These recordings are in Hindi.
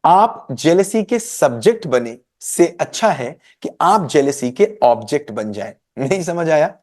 आप जेलसी के सब्जेक्ट बने से अच्छा है कि आप जेलसी के ऑब्जेक्ट बन जाएं। नहीं समझ आया?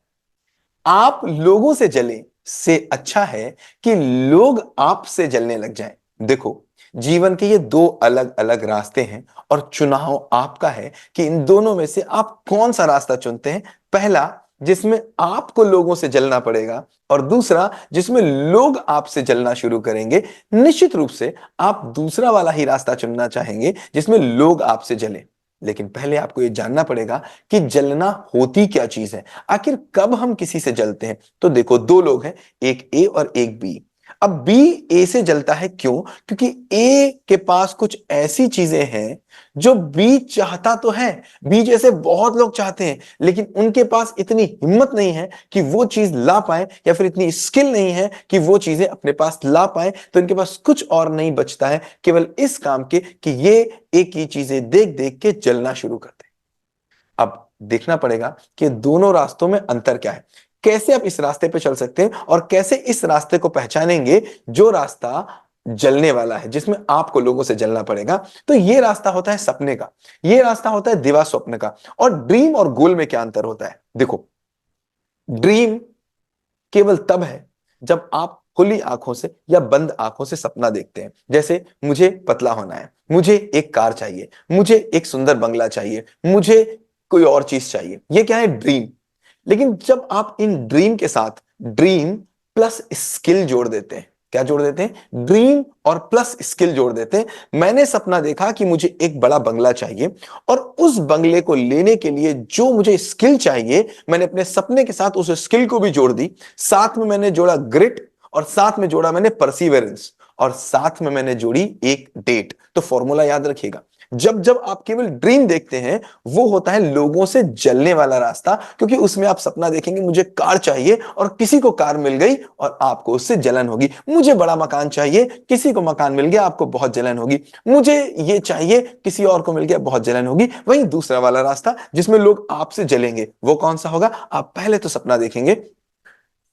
आप लोगों से जलें से अच्छा है कि लोग आपसे जलने लग जाएं। देखो, जीवन के ये दो अलग अलग रास्ते हैं और चुनाव आपका है कि इन दोनों में से आप कौन सा रास्ता चुनते हैं। पहला, जिसमें आपको लोगों से जलना पड़ेगा, और दूसरा जिसमें लोग आपसे जलना शुरू करेंगे। निश्चित रूप से आप दूसरा वाला ही रास्ता चुनना चाहेंगे जिसमें लोग आपसे जलें। लेकिन पहले आपको यह जानना पड़ेगा कि जलना होती क्या चीज है। आखिर कब हम किसी से जलते हैं? तो देखो, दो लोग हैं, एक ए और एक बी। अब बी ए से जलता है, क्यों? क्योंकि ए के पास कुछ ऐसी चीजें हैं जो बी चाहता तो है, बी जैसे बहुत लोग चाहते हैं, लेकिन उनके पास इतनी हिम्मत नहीं है कि वो चीज ला पाए, या फिर इतनी स्किल नहीं है कि वो चीजें अपने पास ला पाए। तो इनके पास कुछ और नहीं बचता है केवल इस काम के कि ये एक ही चीजें देख देख के जलना शुरू करते हैं। अब देखना पड़ेगा कि दोनों रास्तों में अंतर क्या है, कैसे आप इस रास्ते पे चल सकते हैं, और कैसे इस रास्ते को पहचानेंगे जो रास्ता जलने वाला है, जिसमें आपको लोगों से जलना पड़ेगा। तो ये रास्ता होता है सपने का, ये रास्ता होता है दिवा स्वप्न का। और ड्रीम और गोल में क्या अंतर होता है? देखो, ड्रीम केवल तब है जब आप खुली आंखों से या बंद आंखों से सपना देखते हैं। जैसे मुझे पतला होना है, मुझे एक कार चाहिए, मुझे एक सुंदर बंगला चाहिए, मुझे कोई और चीज चाहिए। ये क्या है? ड्रीम। लेकिन जब आप इन ड्रीम के साथ ड्रीम प्लस स्किल जोड़ देते हैं, क्या जोड़ देते हैं? ड्रीम और प्लस स्किल जोड़ देते हैं। मैंने सपना देखा कि मुझे एक बड़ा बंगला चाहिए, और उस बंगले को लेने के लिए जो मुझे स्किल चाहिए, मैंने अपने सपने के साथ उस स्किल को भी जोड़ दी। साथ में मैंने जोड़ा ग्रिट, और साथ में जोड़ा मैंने परसीवेरेंस, और साथ में मैंने जोड़ी एक डेट। तो फॉर्मूला याद रखिएगा, जब जब आप केवल ड्रीम देखते हैं, वो होता है लोगों से जलने वाला रास्ता, क्योंकि उसमें आप सपना देखेंगे मुझे कार चाहिए, और किसी को कार मिल गई और आपको उससे जलन होगी। मुझे बड़ा मकान चाहिए, किसी को मकान मिल गया, आपको बहुत जलन होगी। मुझे ये चाहिए, किसी और को मिल गया, बहुत जलन होगी। वहीं दूसरा वाला रास्ता जिसमें लोग आपसे जलेंगे, वो कौन सा होगा? आप पहले तो सपना देखेंगे,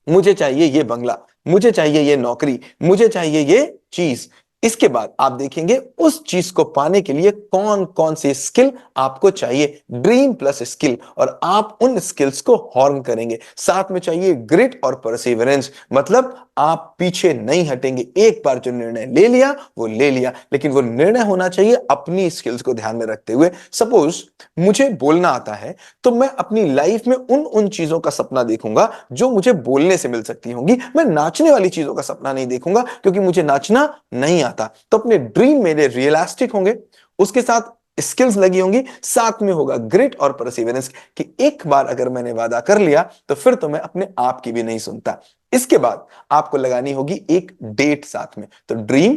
मुझे चाहिए ये बंगला, मुझे चाहिए ये नौकरी, मुझे चाहिए ये चीज। इसके बाद आप देखेंगे उस चीज को पाने के लिए कौन कौन सी स्किल आपको चाहिए, ड्रीम प्लस स्किल, और आप उन स्किल्स को हॉर्न करेंगे। साथ में चाहिए ग्रिट और परसिवरेंस, मतलब आप पीछे नहीं हटेंगे। एक बार जो निर्णय ले लिया वो ले लिया, लेकिन वो निर्णय होना चाहिए अपनी स्किल्स को ध्यान में रखते हुए। सपोज मुझे बोलना आता है, तो मैं अपनी लाइफ में उन उन चीजों का सपना देखूंगा जो मुझे बोलने से मिल सकती होंगी। मैं नाचने वाली चीजों का सपना नहीं देखूंगा, क्योंकि मुझे नाचना नहीं आता। तो अपने ड्रीम मेरे रियलिस्टिक होंगे, उसके साथ स्किल्स लगी होंगी, साथ में होगा ग्रिट और परसिवरेंस, कि एक बार अगर मैंने वादा कर लिया तो फिर तो मैं अपने आप की भी नहीं सुनता। इसके बाद आपको लगानी होगी एक डेट साथ में। तो dream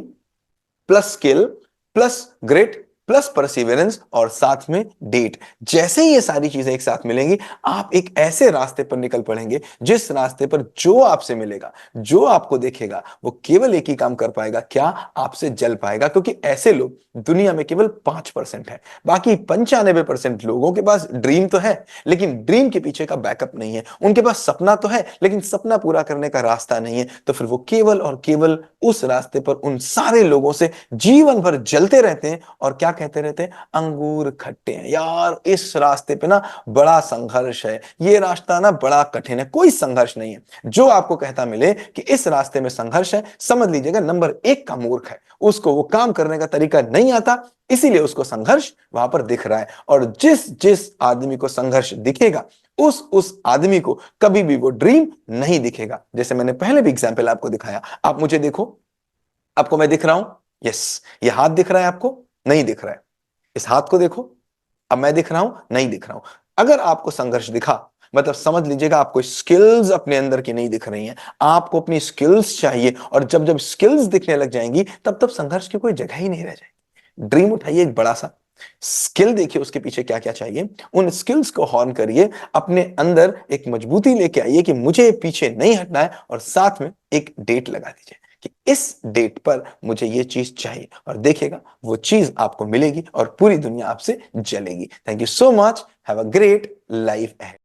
plus skill plus grit plus perseverance और साथ में डेट। जैसे ही ये सारी चीजें एक साथ मिलेंगी, आप एक ऐसे रास्ते पर निकल पड़ेंगे जिस रास्ते पर जो आपसे मिलेगा, जो आपको देखेगा, वो केवल एक ही काम कर पाएगा, क्या? आपसे जल पाएगा। क्योंकि ऐसे लोग दुनिया में केवल 5% है। बाकी 95% लोगों के पास ड्रीम तो है, लेकिन ड्रीम के पीछे का बैकअप नहीं है। उनके पास सपना तो है, लेकिन सपना पूरा करने का रास्ता नहीं है। तो फिर वो केवल और केवल उस रास्ते पर उन सारे लोगों से जीवन भर जलते रहते हैं, और क्या कहते रहते हैं? अंगूर खट्टे हैं। यार, इस रास्ते पे ना बड़ा संघर्ष है, ये रास्ता ना बड़ा कठिन है। कोई संघर्ष नहीं है। जो आपको कहता मिले कि इस रास्ते में संघर्ष है, समझ लीजिएगा नंबर 1 का मूर्ख है। उसको वो काम करने का तरीका नहीं आता, इसीलिए उसको संघर्ष वहां पर दिख रहा है। और जिस जिस आदमी को संघर्ष दिखेगा, उस आदमी को कभी भी वो ड्रीम नहीं दिखेगा। जैसे मैंने पहले भी एग्जाम्पल आपको दिखाया, आप मुझे देखो, आपको मैं दिख रहा हूं, यस। ये हाथ दिख रहा है आपको? नहीं दिख रहा है। इस हाथ को देखो, अब मैं दिख रहा हूं? नहीं दिख रहा हूं। अगर आपको संघर्ष दिखा, मतलब समझ लीजिएगा आपको स्किल्स अपने अंदर की नहीं दिख रही हैं, आपको अपनी स्किल्स चाहिए। और जब जब स्किल्स दिखने लग जाएंगी, तब तब संघर्ष की कोई जगह ही नहीं रह जाएगी। ड्रीम उठाइए एक बड़ा सा, स्किल देखिए उसके पीछे क्या क्या चाहिए, उन स्किल्स को हॉर्न करिए, अपने अंदर एक मजबूती लेके आइए कि मुझे पीछे नहीं हटना है, और साथ में एक डेट लगा दीजिए कि इस डेट पर मुझे ये चीज चाहिए, और देखिएगा वो चीज आपको मिलेगी और पूरी दुनिया आपसे जलेगी। Thank you so much. Have a great life ahead.